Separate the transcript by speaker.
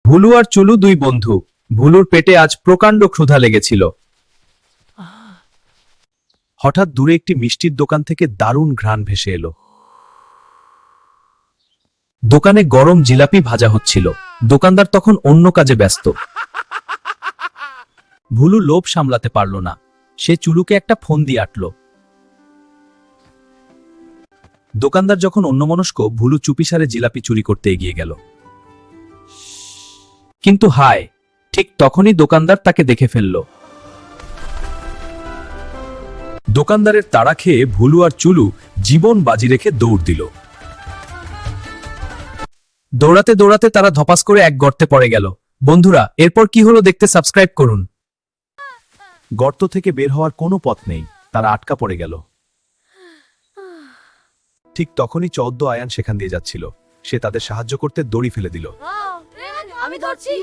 Speaker 1: ভুলু আর চুলু দুই বন্ধু। ভুলুর পেটে আজ প্রকাণ্ড ক্ষুধা লেগেছিল। হঠাৎ দূরে একটি মিষ্টির দোকান থেকে দারুণ ঘ্রাণ ভেসে এলো। দোকানে গরম জিলাপি ভাজা হচ্ছিল। দোকানদার তখন অন্য কাজে ব্যস্ত। ভুলু লোভ সামলাতে পারল না। সে চুলুকে একটা ফোন দিয়ে আটল। দোকানদার যখন অন্যমনস্ক, ভুলু চুপিসারে জিলাপি চুরি করতে এগিয়ে গেল। কিন্তু হায়, ঠিক তখনই দোকানদার তাকে দেখে ফেলল। দোকানদারের তাড়া খেয়ে ভুলু আর চুলু জীবন বাজি রেখে দৌড় দিল। দৌড়াতে দৌড়াতে তারা ধপাস করে এক গর্তে পড়ে গেল। বন্ধুরা, এরপর কি হলো দেখতে সাবস্ক্রাইব করুন। গর্ত থেকে বের হওয়ার কোনো পথ নেই, তারা আটকা পড়ে গেল। ঠিক তখনই চৌদ্দ আয়ান সেখান দিয়ে যাচ্ছিল। সে তাদের সাহায্য করতে দড়ি ফেলে দিল।
Speaker 2: আমি ধরছি।